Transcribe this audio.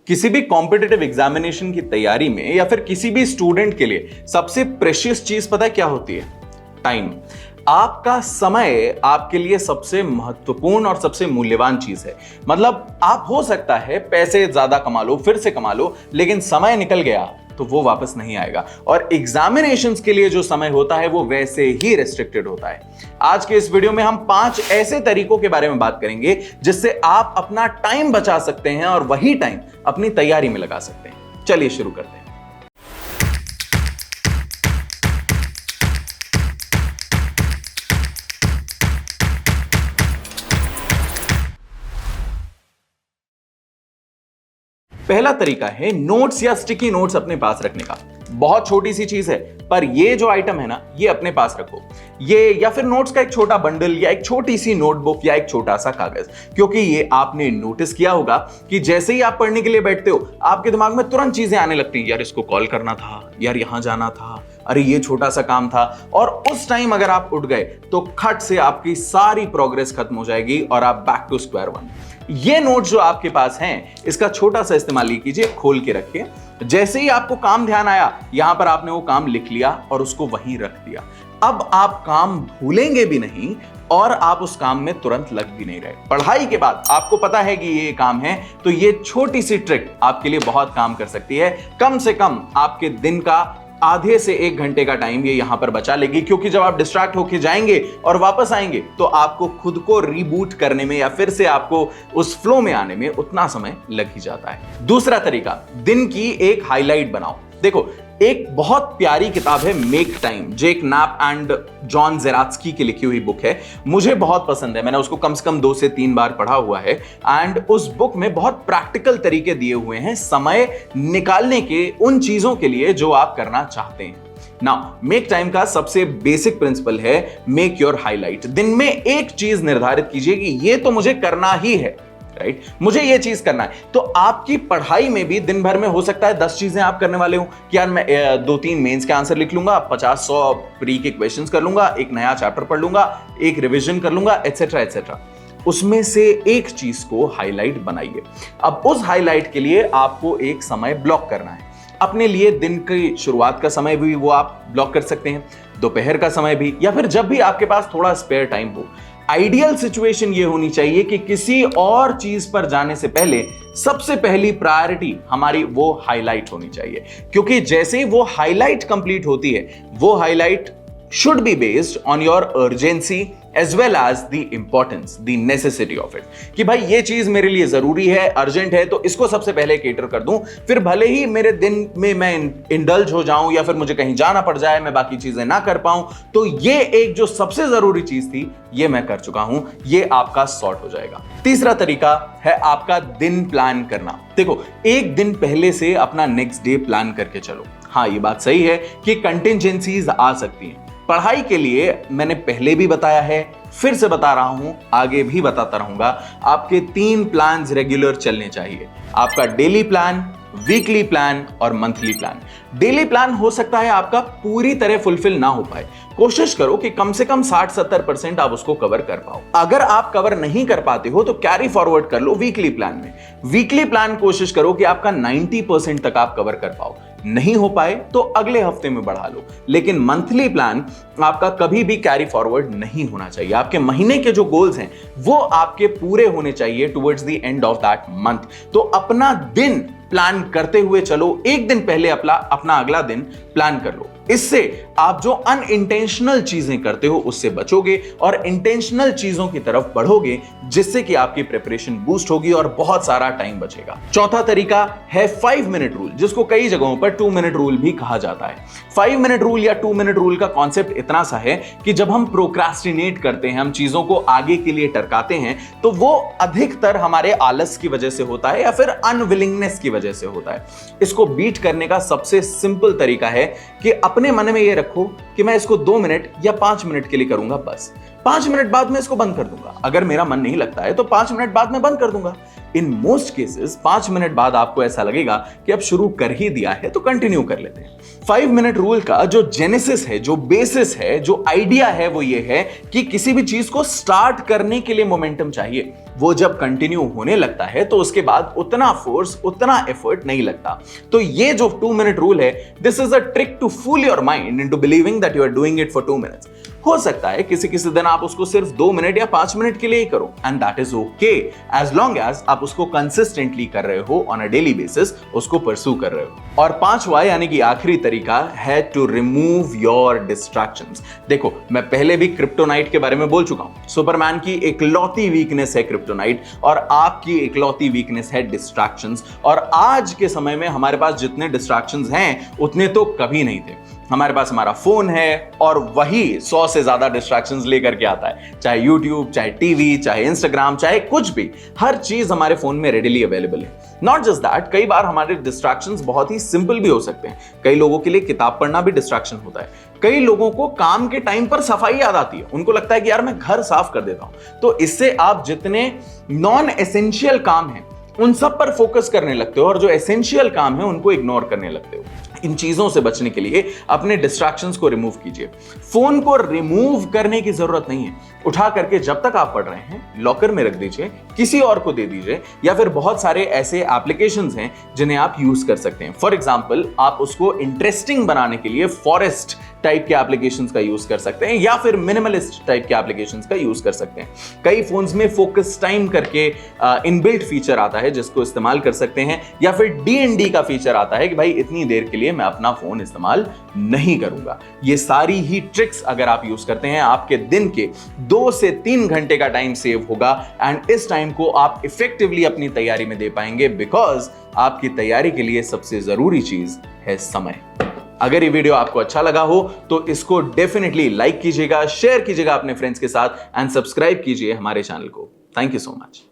किसी भी competitive examination की तैयारी में या फिर किसी भी स्टूडेंट के लिए सबसे प्रेशियस चीज पता है क्या होती है? टाइम। आपका समय आपके लिए सबसे महत्वपूर्ण और सबसे मूल्यवान चीज है। मतलब आप हो सकता है पैसे ज्यादा कमा लो, फिर से कमा लो, लेकिन समय निकल गया तो वो वापस नहीं आएगा। और एग्जामिनेशंस के लिए जो समय होता है वो वैसे ही रेस्ट्रिक्टेड होता है। आज के इस वीडियो में हम 5 ऐसे तरीकों के बारे में बात करेंगे जिससे आप अपना टाइम बचा सकते हैं और वही टाइम अपनी तैयारी में लगा सकते हैं। चलिए शुरू करते हैं। पहला तरीका है नोट्स या स्टिकी नोट्स अपने पास रखने का। बहुत छोटी सी चीज है, पर ये जो आइटम है ना, ये अपने पास रखो। ये या फिर नोट्स का एक छोटा बंडल या एक छोटी सी नोटबुक या एक छोटा सा कागज, क्योंकि ये आपने नोटिस किया होगा कि जैसे ही आप पढ़ने के लिए बैठते हो आपके दिमाग में तुरंत चीजें आने लगती हैं। यार इसको कॉल करना था, यार यहां जाना था, अरे ये छोटा सा काम था। और उस टाइम अगर आप उठ गए तो खट से आपकी सारी प्रोग्रेस खत्म हो जाएगी और आप बैक टू स्क्वायर वन। ये नोट जो आपके पास हैं, इसका छोटा सा इस्तेमाल कीजिए, खोल के रखिए। जैसे ही आपको काम ध्यान आया, यहां पर आपने वो काम लिख लिया और उसको वहीं रख दिया। अब आप काम भूलेंगे भी नहीं और आप उस काम में तुरंत लग भी नहीं रहे। पढ़ाई के बाद आपको पता है कि ये काम है, तो ये छोटी सी ट्रिक आपके लिए बहुत काम कर सकती है। कम से कम आपके दिन का आधे से 1 घंटे का टाइम ये यहां पर बचा लेगी, क्योंकि जब आप डिस्ट्रैक्ट होके जाएंगे और वापस आएंगे तो आपको खुद को रीबूट करने में या फिर से आपको उस फ्लो में आने में उतना समय लग ही जाता है। दूसरा तरीका, दिन की एक हाईलाइट बनाओ। देखो, एक बहुत प्यारी किताब है make time, Jake Knapp and John Zeratsky की लिखी हुई बुक है। मुझे बहुत पसंद है, मैंने उसको कम से कम 2 से 3 बार पढ़ा हुआ है। एंड उस बुक में बहुत प्रैक्टिकल तरीके दिए हुए हैं समय निकालने के उन चीजों के लिए जो आप करना चाहते हैं। नाउ मेक टाइम का सबसे बेसिक प्रिंसिपल है मेक योर हाईलाइट। दिन में एक चीज निर्धारित कीजिए कि ये तो मुझे करना ही है, राइट? मुझे ये चीज करना है। तो आपकी पढ़ाई में भी दिन भर में हो सकता है 10 चीजें आप करने वाले हो कि यार मैं 2-3 मेंस के आंसर लिख लूंगा, 50-100 प्री के क्वेश्चंस कर लूंगा, एक नया चैप्टर पढ़ लूंगा, एक रिवीजन कर लूंगा, एटसेट्रा एटसेट्रा। उसमें से एक चीज को हाईलाइट बनाइए। अब उस हाईलाइट के लिए आपको एक समय ब्लॉक करना है। अपने लिए दिन की शुरुआत का समय भी वो आप ब्लॉक कर सकते हैं, दोपहर का समय भी, या फिर जब भी आपके पास थोड़ा स्पेयर टाइम हो। आइडियल सिचुएशन ये होनी चाहिए कि किसी और चीज पर जाने से पहले सबसे पहली प्रायोरिटी हमारी वो हाईलाइट होनी चाहिए, क्योंकि जैसे ही वो हाईलाइट कंप्लीट होती है, वो highlight should be based on your urgency as well as the importance, the necessity of it। कि भाई ये चीज मेरे लिए जरूरी है, अर्जेंट है, तो इसको सबसे पहले केटर कर दूं। फिर भले ही मेरे दिन में मैं इंडल्ज हो जाऊं या फिर मुझे कहीं जाना पड़ जाए, मैं बाकी चीजें ना कर पाऊं, तो ये एक जो सबसे जरूरी चीज थी ये मैं कर चुका हूं, ये आपका सॉर्ट हो जाएगा। तीसरा तरीका है आपका दिन प्लान करना। देखो, एक दिन पहले से अपना नेक्स्ट डे प्लान करके चलो। हाँ, ये बात सही है कि कंटिंजेंसीज आ सकती हैं। पढ़ाई के लिए मैंने पहले भी बताया है, फिर से बता रहा हूं, आगे भी बताता रहूंगा, आपके 3 प्लान्स रेगुलर चलने चाहिए। आपका डेली प्लान, वीकली प्लान और मंथली प्लान। डेली प्लान हो सकता है आपका पूरी तरह फुलफिल ना हो पाए, कोशिश करो कि कम से कम 60-70% आप उसको कवर कर पाओ। अगर आप कवर नहीं कर पाते हो तो कैरी फॉरवर्ड कर लो वीकली प्लान में। वीकली प्लान कोशिश करो कि आपका 90% तक आप कवर कर पाओ। नहीं हो पाए तो अगले हफ्ते में बढ़ा लो, लेकिन मंथली प्लान आपका कभी भी कैरी फॉरवर्ड नहीं होना चाहिए। आपके महीने के जो गोल्स हैं वो आपके पूरे होने चाहिए towards the end of that month. तो अपना दिन प्लान करते हुए चलो, एक दिन पहले अपना अगला दिन प्लान कर लो। इससे आप जो अनइंटेंशनल चीजें करते हो उससे बचोगे और इंटेंशनल चीजों की तरफ बढ़ोगे, जिससे कि आपकी प्रिपरेशन बूस्ट होगी और बहुत सारा टाइम बचेगा। चौथा तरीका है 5 मिनट रूल, जिसको कई जगहों पर 2 मिनट रूल भी कहा जाता है। 5 मिनट रूल या 2 मिनट रूल का कॉन्सेप्ट इतना सा है कि जब हम प्रोक्रास्टिनेट करते हैं, हम चीजों को आगे के लिए टरकाते हैं, तो वो अधिकतर हमारे आलस की वजह से होता है या फिर अनविलिंगनेस की वजह से होता है। इसको बीट करने का सबसे सिंपल तरीका है कि अपने मन में ये रखो कि मैं इसको 2 मिनट या 5 मिनट के लिए करूंगा, बस 5 मिनट बाद मैं इसको बंद कर दूंगा। अगर मेरा मन नहीं लगता है तो 5 मिनट बाद मैं बंद कर दूंगा। इन मोस्ट केसेस 5 मिनट बाद आपको ऐसा लगेगा कि अब शुरू कर ही दिया है तो कंटिन्यू कर लेते हैं। 5 मिनट रूल का जो जेनेसिस है, जो बेसिस है, जो आइडिया है वो ये है कि किसी भी चीज को स्टार्ट करने के लिए मोमेंटम चाहिए। वो जब कंटिन्यू होने लगता है तो उसके बाद उतना फोर्स, उतना एफर्ट नहीं लगता। तो ये जो 2 मिनट रूल है, this is a trick to fool your mind into believing that you are doing it for 2 minutes. हो सकता है किसी किसी दिन आप उसको सिर्फ 2 मिनट या 5 मिनट के लिए ही करो, and that is okay as long as आप उसको कंसिस्टेंटली कर रहे हो, ऑन अ डेली बेसिस उसको परस्यू कर रहे हो। और 5वां यानी कि आखिरी तरीका है टू रिमूव योर डिस्ट्रैक्शंस। देखो, मैं पहले भी क्रिप्टोनाइट के बारे में बोल चुका हूं। सुपरमैन की इकलौती वीकनेस है क्रिप्टोनाइट, और आपकी इकलौती वीकनेस है डिस्ट्रैक्शंस। और आज के समय में हमारे पास जितने डिस्ट्रैक्शंस हैं उतने तो कभी नहीं थे। हमारे पास हमारा फोन है और वही 100 से ज्यादा डिस्ट्रैक्शंस लेकर के आता है, चाहे यूट्यूब, चाहे टीवी, चाहे इंस्टाग्राम, चाहे कुछ भी, हर चीज हमारे फोन में रेडिली अवेलेबल है। नॉट जस्ट दैट, कई बार हमारे डिस्ट्रैक्शंस बहुत ही सिंपल भी हो सकते हैं। कई लोगों के लिए किताब पढ़ना भी डिस्ट्रैक्शन होता है। कई लोगों को काम के टाइम पर सफाई याद आती है, उनको लगता है कि यार मैं घर साफ कर देता हूं। तो इससे आप जितने नॉन एसेंशियल काम हैं उन सब पर फोकस करने लगते हो और जो एसेंशियल काम है उनको इग्नोर करने लगते हो। इन चीजों से बचने के लिए अपने डिस्ट्रैक्शंस को रिमूव कीजिए। फोन को रिमूव करने की जरूरत नहीं है, उठा करके जब तक आप पढ़ रहे हैं लॉकर में रख दीजिए, किसी और को दे दीजिए, या फिर बहुत सारे ऐसे एप्लीकेशंस हैं जिन्हें आप यूज कर सकते हैं। फॉर एग्जांपल, आप उसको इंटरेस्टिंग बनाने के लिए फॉरेस्ट टाइप के एप्लीकेशंस का यूज कर सकते हैं, या फिर मिनिमलिस्ट टाइप के एप्लीकेशंस का यूज कर सकते हैं। कई फोन्स में फोकस टाइम करके इनबिल्ट फीचर आता है जिसको इस्तेमाल कर सकते हैं, या फिर DND का फीचर आता है कि भाई इतनी देर के लिए मैं अपना फोन इस्तेमाल नहीं करूंगा। ये सारी ही ट्रिक्स अगर आप यूज करते हैं, आपके दिन के 2 से 3 घंटे का टाइम सेव होगा, एंड इस टाइम को आप इफेक्टिवली अपनी तैयारी में दे पाएंगे, बिकॉज आपकी तैयारी के लिए सबसे जरूरी चीज है समय। अगर ये वीडियो आपको अच्छा लगा हो तो इसको डेफिनेटली लाइक कीजिएगा, शेयर कीजिएगा अपने फ्रेंड्स के साथ, एंड सब्सक्राइब कीजिए हमारे चैनल को। Thank you so much.